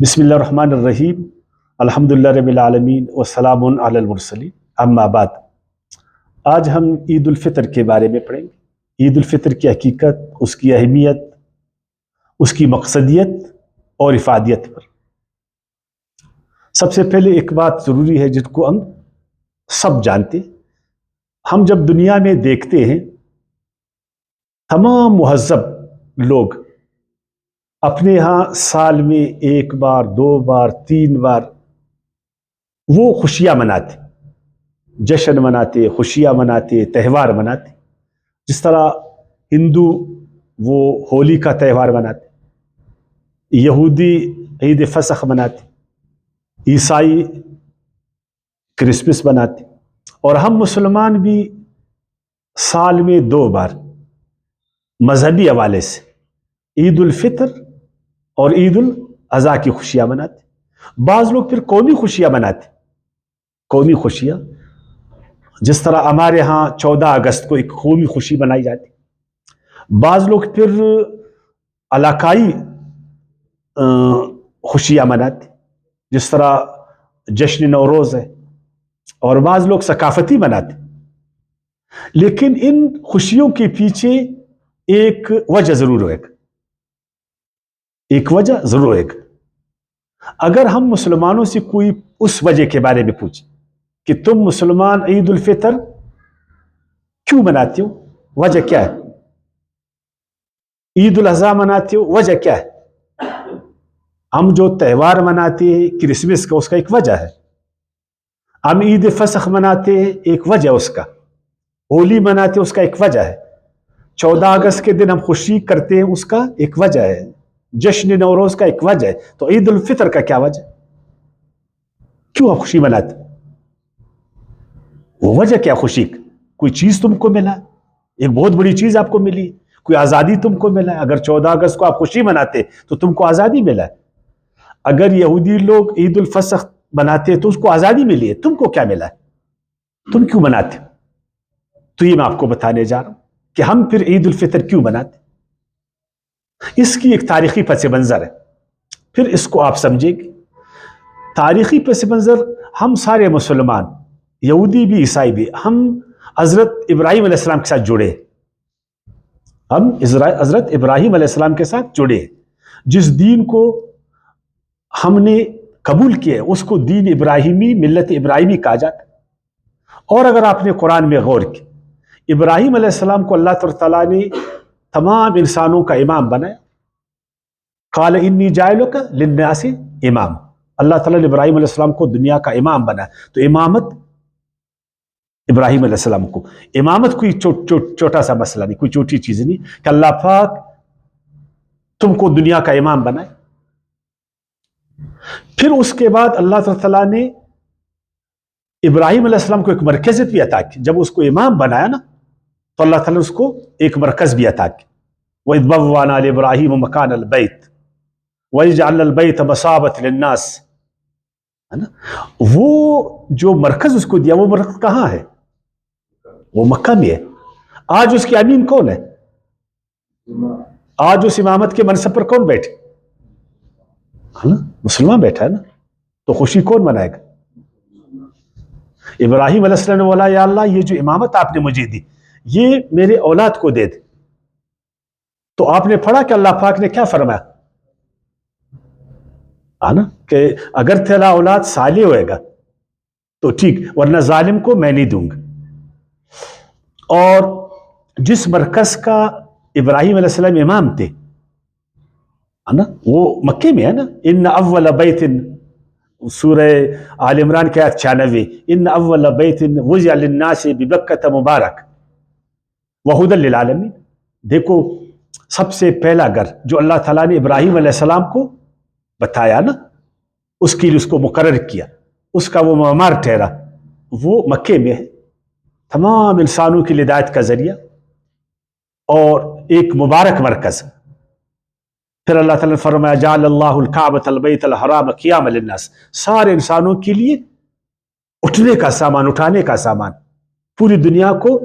بسم اللہ الرحمن الرحیم الحمدللہ رب العالمین والسلام علی المرسلین اما بعد۔ آج ہم عید الفطر کے بارے میں پڑھیں گے۔ عید الفطر کی حقیقت، اس کی اہمیت، اس کی مقصدیت اور افادیت پر۔ سب سے پہلے ایک بات ضروری ہے جس کو ہم سب جانتے ہیں۔ ہم جب دنیا میں دیکھتے ہیں تمام مہذب لوگ اپنے ہاں سال میں ایک بار، دو بار، تین بار وہ خوشیاں مناتے، جشن مناتے، خوشیاں مناتے، تہوار مناتے۔ جس طرح ہندو وہ ہولی کا تہوار مناتے، یہودی عید فصح مناتے، عیسائی کرسمس مناتے، اور ہم مسلمان بھی سال میں دو بار مذہبی حوالے سے عید الفطر اور عید الاضحیٰ کی خوشیاں مناتے۔ بعض لوگ پھر قومی خوشیاں مناتے، قومی خوشیاں، جس طرح ہمارے ہاں 14 اگست کو ایک قومی خوشی منائی جاتی۔ بعض لوگ پھر علاقائی خوشیاں مناتے، جس طرح جشن نوروز ہے، اور بعض لوگ ثقافتی مناتے۔ لیکن ان خوشیوں کے پیچھے ایک وجہ ضرور ہے، ایک وجہ ضرور ہے۔ اگر ہم مسلمانوں سے کوئی اس وجہ کے بارے میں پوچھیں کہ تم مسلمان عید الفطر کیوں مناتے ہو، وجہ کیا ہے؟ عید الاضحیٰ مناتے ہو، وجہ کیا ہے؟ ہم جو تہوار مناتے ہیں کرسمس کا، اس کا ایک وجہ ہے۔ ہم عید فصح مناتے ہیں، ایک وجہ اس کا۔ ہولی مناتے ہیں، اس کا ایک وجہ ہے۔ 14 اگست کے دن ہم خوشی کرتے ہیں، اس کا ایک وجہ ہے۔ جشن نوروز کا ایک وجہ ہے۔ تو عید الفطر کا کیا وجہ؟ کیوں آپ خوشی مناتے؟ وہ وجہ کیا خوشی؟ کوئی چیز تم کو ملا، ایک بہت بڑی چیز آپ کو ملی، کوئی آزادی تم کو ملا۔ اگر 14 اگست کو آپ خوشی مناتے تو تم کو آزادی ملا۔ اگر یہودی لوگ عید الفصح مناتے تو اس کو آزادی ملی ہے، تم کو کیا ملا؟ تم کیوں مناتے؟ تو یہ میں آپ کو بتانے جا رہا ہوں کہ ہم پھر عید الفطر کیوں مناتے۔ اس کی ایک تاریخی پس منظر ہے، پھر اس کو آپ سمجھیں گے۔ تاریخی پس منظر، ہم سارے مسلمان، یہودی بھی عیسائی بھی، ہم حضرت ابراہیم علیہ السلام کے ساتھ جڑے۔ ہم حضرت ابراہیم علیہ السلام کے ساتھ جڑے۔ جس دین کو ہم نے قبول کیا اس کو دین ابراہیمی، ملت ابراہیمی کہا جاتا۔ اور اگر آپ نے قرآن میں غور کیا، ابراہیم علیہ السلام کو اللہ تعالیٰ نے تمام انسانوں کا امام بنایا۔ قال انی جاعلک للناس امام، اللہ تعالیٰ نے ابراہیم علیہ السلام کو دنیا کا امام بنایا۔ تو امامت ابراہیم علیہ السلام کو، امامت کوئی چھوٹا سا مسئلہ نہیں، کوئی چھوٹی چیز نہیں کہ اللہ پاک تم کو دنیا کا امام بنائے۔ پھر اس کے بعد اللہ تعالیٰ نے ابراہیم علیہ السلام کو ایک مرکزیت بھی عطا کی۔ جب اس کو امام بنایا نا، تو اللہ تعالیٰ نے اس کو ایک مرکز بھی عطا کی۔ وَإِذْ بَوَّأْنَا لِإِبْرَاهِيمَ مَكَانَ الْبَيْتِ وَجَعَلْنَا الْبَيْتَ مَثَابَةً لِلنَّاسِ، ہے نا؟ وہ جو مرکز اس کو دیا، وہ مرکز کہاں ہے؟ وہ مکہ میں ہے۔ آج اس کے امین کون ہے؟ آج اس امامت کے منصب پر کون بیٹھے؟ مسلمان بیٹھا ہے نا۔ تو خوشی کون منائے گا؟ ابراہیم علیہ السلام نے بولا یا اللہ یہ جو امامت آپ نے مجھے دی یہ میرے اولاد کو دے دے۔ تو آپ نے پڑھا کہ اللہ پاک نے کیا فرمایا نا، کہ اگر تیرا اولاد صالح ہوئے گا تو ٹھیک، ورنہ ظالم کو میں نہیں دوں گا۔ اور جس مرکز کا ابراہیم علیہ السلام امام تھے نا، وہ مکے میں ہے نا۔ ان اول بیت، سورہ آل عمران کی آیت 96، ان اول بیت وضع للناس ببکۃ مبارک وہدی للعالمین۔ دیکھو سب سے پہلا گھر جو اللہ تعالیٰ نے ابراہیم علیہ السلام کو بتایا نا، اس کے لیے اس کو مقرر کیا، اس کا وہ معمار ٹھہرا، وہ مکے میں ہے، تمام انسانوں کی ہدایت کا ذریعہ اور ایک مبارک مرکز۔ پھر اللہ تعالیٰ نے فرمایا جعل اللہ الکعبۃ البیت الحرام قیاما للناس، سارے انسانوں کے لیے اٹھنے کا سامان، اٹھانے کا سامان۔ پوری دنیا کو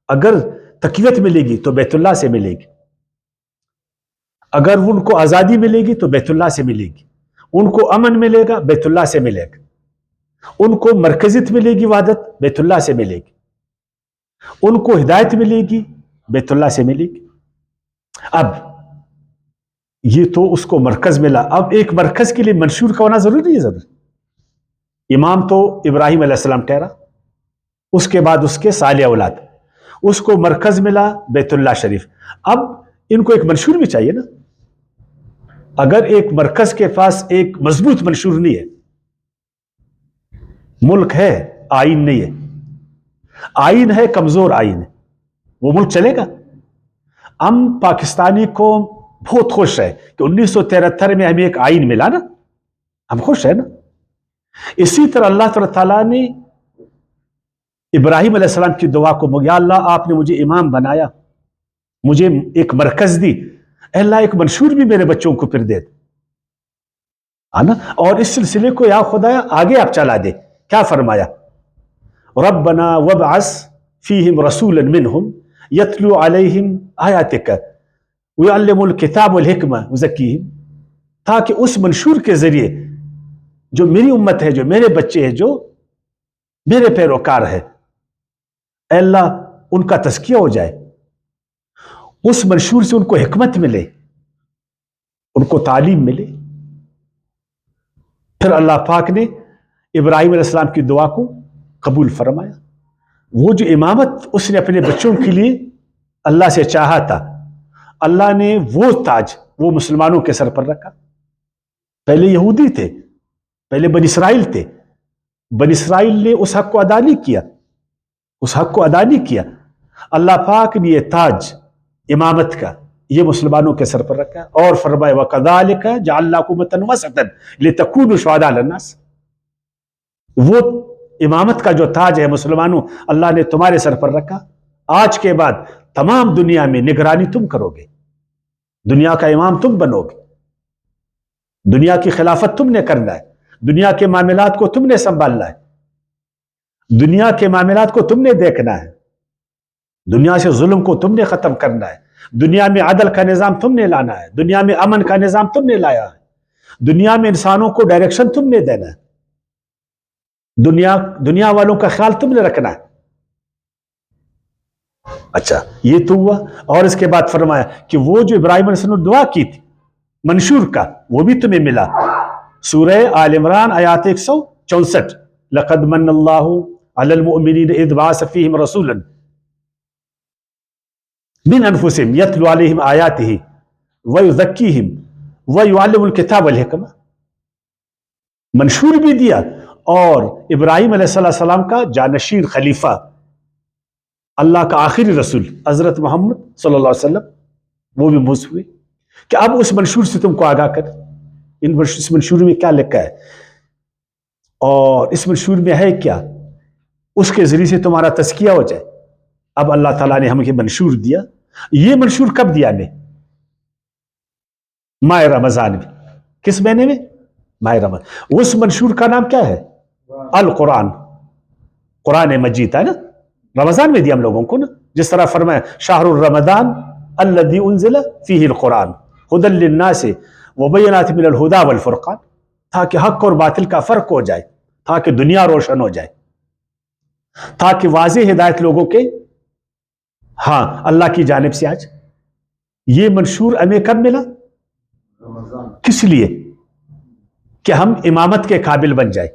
اگر تقویت ملے گی تو بیت اللہ سے ملے گی، اگر ان کو آزادی ملے گی تو بیت اللہ سے ملے گی، ان کو امن ملے گا بیت اللہ سے ملے گا, ان کو مرکزیت ملے گی وحدت بیت اللہ سے ملے گی, ان کو ہدایت ملے گی بیت اللہ سے ملے گی. اب یہ تو اس کو مرکز ملا, اب ایک مرکز کے لیے منشور کا ہونا ضروری نہیں ہے. ضروری امام تو ابراہیم علیہ السلام ٹھہرا, اس کے بعد اس کے صالح اولاد, اس کو مرکز ملا بیت اللہ شریف. اب ان کو ایک منشور بھی چاہیے نا. اگر ایک مرکز کے پاس ایک مضبوط منشور نہیں ہے, ملک ہے آئین نہیں ہے, آئین ہے کمزور آئین ہے, وہ ملک چلے گا؟ ہم پاکستانی قوم بہت خوش ہے کہ 1973 میں ہمیں ایک آئین ملا نا, ہم خوش ہیں نا. اسی طرح اللہ تعالیٰ نے ابراہیم علیہ السلام کی دعا کو, یا اللہ آپ نے مجھے امام بنایا, مجھے ایک مرکز دی, اے اللہ ایک منشور بھی میرے بچوں کو پھر دے نا. اور اس سلسلے کو یا خدایا آگے آپ چلا دے. کیا فرمایا؟ ربنا وابعث فیہم رسولا منہم یتلو علیہم آیاتک ویعلم الکتاب والحکمہ وزکیہم, تاکہ اس منشور کے ذریعے جو میری امت ہے, جو میرے بچے ہیں, جو میرے پیروکار ہے, اے اللہ ان کا تزکیہ ہو جائے, اس منشور سے ان کو حکمت ملے, ان کو تعلیم ملے. پھر اللہ پاک نے ابراہیم علیہ السلام کی دعا کو قبول فرمایا. وہ جو امامت اس نے اپنے بچوں کے لیے اللہ سے چاہا تھا, اللہ نے وہ تاج وہ مسلمانوں کے سر پر رکھا. پہلے یہودی تھے, پہلے بنی اسرائیل تھے, بنی اسرائیل نے اس حق کو ادا نہیں کیا, اس حق کو ادا نہیں کیا. اللہ پاک نے یہ تاج امامت کا یہ مسلمانوں کے سر پر رکھا, اور فرمایا وَكَذَلِكَ جَعَلْنَاكُمْ أُمَّةً وَسَطًا لِتَكُونُوا شُهَدَاءَ عَلَى النَّاسِ. وہ امامت کا جو تاج ہے مسلمانوں, اللہ نے تمہارے سر پر رکھا. آج کے بعد تمام دنیا میں نگرانی تم کرو گے, دنیا کا امام تم بنو گے, دنیا کی خلافت تم نے کرنا ہے, دنیا کے معاملات کو تم نے سنبھالنا ہے, دنیا کے معاملات کو تم نے دیکھنا ہے, دنیا سے ظلم کو تم نے ختم کرنا ہے, دنیا میں عدل کا نظام تم نے لانا ہے, دنیا میں امن کا نظام تم نے لایا ہے, دنیا میں انسانوں کو ڈائریکشن تم نے دینا ہے, دنیا والوں کا خیال تم نے رکھنا ہے. اچھا یہ تو ہوا. اور اس کے بعد فرمایا کہ وہ جو ابراہیم علیہ السلام نے دعا کی تھی منشور کا, وہ بھی تمہیں ملا. سورہ آل عمران آیات 164, لقد من اللہ علی المؤمنین اذ بعث فیہم رسولا من انفسہم یتلو علیہم آیاتہ ویزکیہم ویعلم الکتاب والحکمہ. منشور بھی دیا, اور ابراہیم علیہ السلام کا جانشین خلیفہ, اللہ کا آخری رسول حضرت محمد صلی اللہ علیہ وسلم, وہ بھی مبعوث ہوئے کہ اب اس منشور سے تم کو آگاہ کر. اس منشور میں کیا لکھا ہے, اور اس منشور میں ہے کیا, اس کے ذریعے سے تمہارا تزکیہ ہو جائے. اب اللہ تعالیٰ نے ہمیں یہ منشور دیا. یہ منشور کب دیا ہمیں؟ ماہ رمضان میں. کس مہینے میں؟ ماہ رمضان. اس منشور کا نام کیا ہے؟ القرآن, قرآن مجید ہے نا. رمضان میں دیا ہم لوگوں کو نا, جس طرح فرمایا شہر الرمضان الذی انزل فیہ القرآن ھدی للناس وبینات من الہدی والفرقان, تاکہ حق اور باطل کا فرق ہو جائے, تاکہ دنیا روشن ہو جائے, تاکہ واضح ہدایت لوگوں کے ہاں اللہ کی جانب سے. آج یہ منشور ہمیں کب ملا؟ کس لیے؟ کہ ہم امامت کے قابل بن جائے,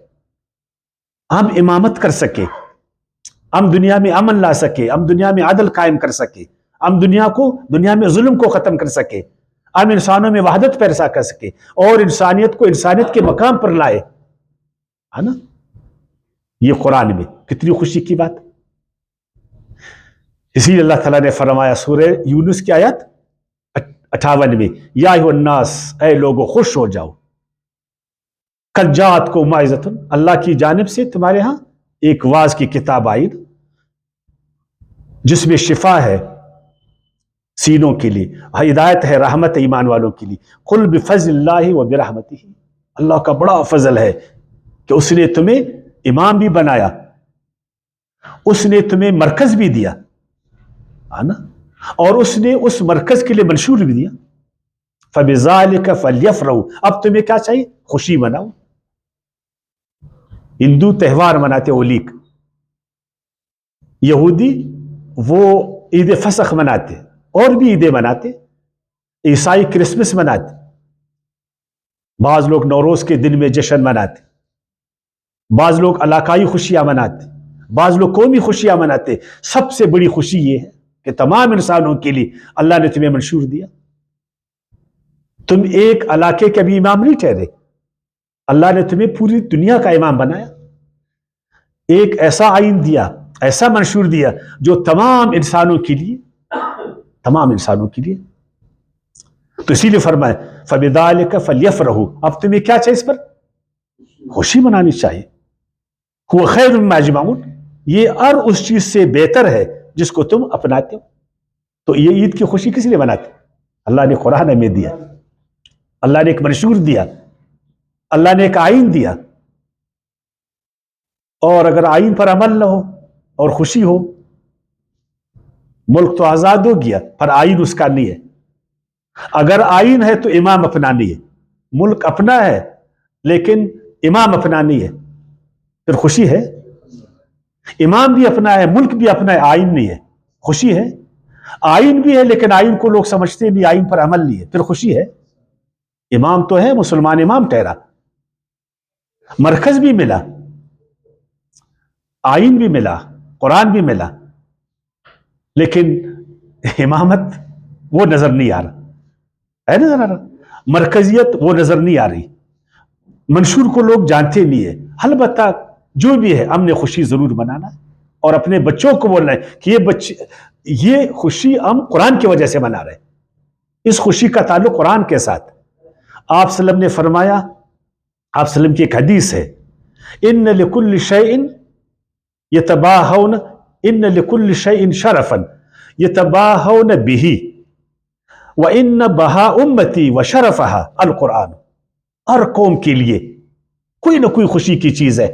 ہم امامت کر سکے, ہم دنیا میں امن لا سکے, ہم دنیا میں عدل قائم کر سکے, ہم دنیا میں ظلم کو ختم کر سکے, ہم انسانوں میں وحدت پیدا کر سکے, اور انسانیت کو انسانیت کے مقام پر لائے, ہے نا. یہ قرآن میں کتنی خوشی کی بات. اسی لیے اللہ تعالیٰ نے فرمایا سورہ یونس کی آیت 58 میں, یا ایھا الناس, اے لوگو خوش ہو جاؤ, قد جاءتکم موعظۃ, اللہ کی جانب سے تمہارے ہاں ایک واعظ کی کتاب آئی جس میں شفا ہے سینوں کے لیے, ہدایت ہے, رحمت ایمان والوں کے لیے. قل بفضل اللہ وبرحمتہ, اللہ کا بڑا فضل ہے کہ اس نے تمہیں امام بھی بنایا, اس نے تمہیں مرکز بھی دیا, ہے نا, اور اس نے اس مرکز کے لیے منشور بھی دیا. فَبِذَلِكَ فَلْيَفْرَحُوا، اب تمہیں کیا چاہیے؟ خوشی مناؤ. ہندو تہوار مناتے ہولیک، یہودی وہ عید فسخ مناتے، اور بھی عیدیں مناتے، عیسائی کرسمس مناتے، بعض لوگ نوروز کے دن میں جشن مناتے، بعض لوگ علاقائی خوشیاں مناتے، بعض لوگ قومی خوشیاں مناتے. سب سے بڑی خوشی یہ ہے کہ تمام انسانوں کے لیے اللہ نے تمہیں منشور دیا. تم ایک علاقے کے بھی امام نہیں ٹھہرے، اللہ نے تمہیں پوری دنیا کا امام بنایا. ایک ایسا آئین دیا، ایسا منشور دیا جو تمام انسانوں کے لیے، تمام انسانوں کے لیے. تو اسی لیے فرمائے فَبِذَلِكَ فَلْيَفْرَحُوا، اب تمہیں کیا چاہیے؟ اس پر خوشی منانی چاہیے. هُوَ خَيْرٌ مِّمَّا يَجْمَعُونَ، یہ اور اس چیز سے بہتر ہے جس کو تم اپناتے ہو. تو یہ عید کی خوشی کس لیے مناتے؟ اللہ نے قرآن میں دیا، اللہ نے ایک منشور دیا، اللہ نے ایک آئین دیا. اور اگر آئین پر عمل نہ ہو اور خوشی ہو، ملک تو آزاد ہو گیا پر آئین اس کا نہیں ہے. اگر آئین ہے تو امام اپنا نہیں ہے، ملک اپنا ہے لیکن امام اپنا نہیں ہے، پھر خوشی ہے؟ امام بھی اپنا ہے، ملک بھی اپنا ہے، آئین نہیں ہے، خوشی ہے؟ آئین بھی ہے لیکن آئین کو لوگ سمجھتے نہیں، آئین پر عمل نہیں ہے، پھر خوشی ہے؟ امام تو ہے، مسلمان امام ٹھہرا، مرکز بھی ملا، آئین بھی ملا، قرآن بھی ملا، لیکن امامت وہ نظر نہیں آ رہا ہے، نظر آ رہا، مرکزیت وہ نظر نہیں آ رہی، منشور کو لوگ جانتے نہیں ہے. البتہ جو بھی ہے ہم نے خوشی ضرور منانا، اور اپنے بچوں کو بولنا ہے کہ یہ خوشی ہم قرآن کی وجہ سے منا رہے ہیں. اس خوشی کا تعلق قرآن کے ساتھ. آپ صلی اللہ علیہ وسلم نے فرمایا، آپ صلی اللہ علیہ وسلم کی ایک حدیث ہے، ان لکل شیء یتباہون، ان لکل شیء شرفا یتباہون بہ وان بہا امتی وشرفها القرآن. ہر قوم کے لیے کوئی نہ کوئی خوشی کی چیز ہے،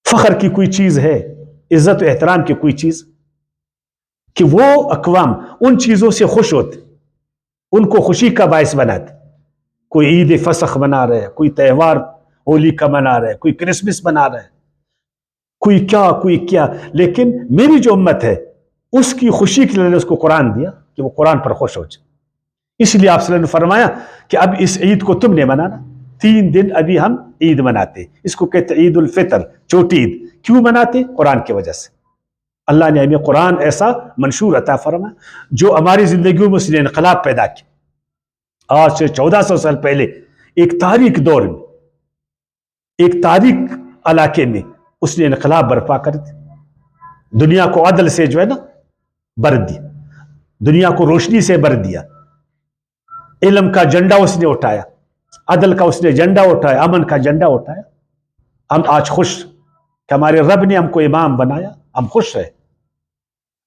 فخر کی کوئی چیز ہے، عزت و احترام کی کوئی چیز، کہ وہ اقوام ان چیزوں سے خوش ہوتے، ان کو خوشی کا باعث بناتے. کوئی عید فسخ منا رہے، کوئی تہوار ہولی کا منا رہے، کوئی کرسمس منا رہے، کوئی کیا، لیکن میری جو امت ہے اس کی خوشی کے لیے اس کو قرآن دیا کہ وہ قرآن پر خوش ہو جائے. اس لیے آپ صلی اللہ علیہ وسلم نے فرمایا کہ اب اس عید کو تم نے منانا. 3 دن ابھی ہم عید مناتے، اس کو کہتے عید الفطر، چھوٹی عید. کیوں مناتے؟ قرآن کی وجہ سے. اللہ نے ہمیں قرآن ایسا منشور عطا فرمایا جو ہماری زندگیوں میں اس نے انقلاب پیدا کیا. آج سے 1400 سال پہلے ایک تاریک دور میں، ایک تاریک علاقے میں اس نے انقلاب برپا کر دی. دنیا کو عدل سے جو ہے نا بھر دیا، دنیا کو روشنی سے بھر دیا. علم کا جھنڈا اس نے اٹھایا، عدل کا اس نے جھنڈا اٹھایا، امن کا جھنڈا اٹھایا. ہم آج خوش کہ ہمارے رب نے ہم کو امام بنایا، ہم خوش ہیں.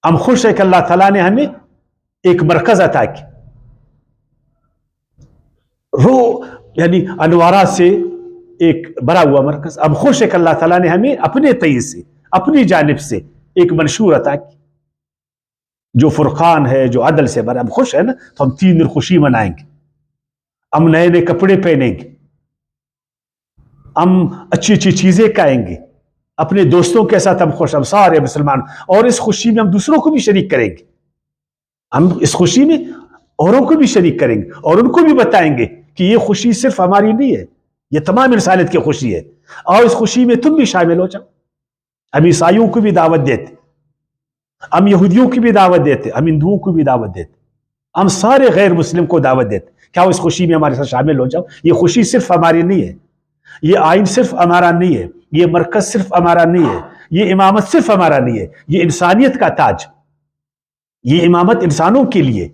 ہم خوش ہیں کہ اللہ تعالیٰ نے ہمیں ایک مرکز عطا کی، یعنی انوارات سے ایک بھرا ہوا مرکز. ہم خوش ہیں کہ اللہ تعالیٰ نے ہمیں اپنے طریق سے، اپنی جانب سے ایک منشور عطا کی جو فرقان ہے، جو عدل سے بھرا. ہم خوش ہیں نا، تو ہم 3 دن خوشی منائیں گے، ہم نئے نئے کپڑے پہنیں گے، ہم اچھی اچھی چیزیں کھائیں گے، اپنے دوستوں کے ساتھ ہم خوش، ہم سارے مسلمان. اور اس خوشی میں ہم دوسروں کو بھی شریک کریں گے، ہم اس خوشی میں اوروں کو بھی شریک کریں گے اور ان کو بھی بتائیں گے کہ یہ خوشی صرف ہماری نہیں ہے، یہ تمام انسانیت کی خوشی ہے، اور اس خوشی میں تم بھی شامل ہو جاؤ. ہم عیسائیوں کو بھی دعوت دیتے، ہم یہودیوں کی بھی دعوت دیتے، ہم ہندوؤں کو بھی دعوت دیتے، ہم سارے غیر مسلم کو دعوت دیتے کیا اس خوشی میں ہمارے ساتھ شامل ہو جاؤ. یہ خوشی صرف ہماری نہیں ہے، یہ آئین صرف ہمارا نہیں ہے، یہ مرکز صرف ہمارا نہیں ہے، یہ امامت صرف ہمارا نہیں ہے، یہ انسانیت کا تاج. یہ امامت انسانوں کے لیے،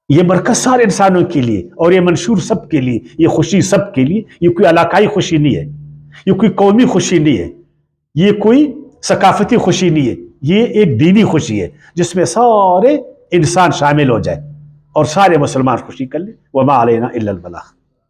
یہ مرکز سارے انسانوں کے لیے، اور یہ منشور سب کے لیے، یہ خوشی سب کے لیے. یہ کوئی علاقائی خوشی نہیں ہے، یہ کوئی قومی خوشی نہیں ہے، یہ کوئی ثقافتی خوشی نہیں ہے، یہ ایک دینی خوشی ہے جس میں سارے انسان شامل ہو جائے اور سارے مسلمان خوشی کر لیں. وما علینا الا البلاغ.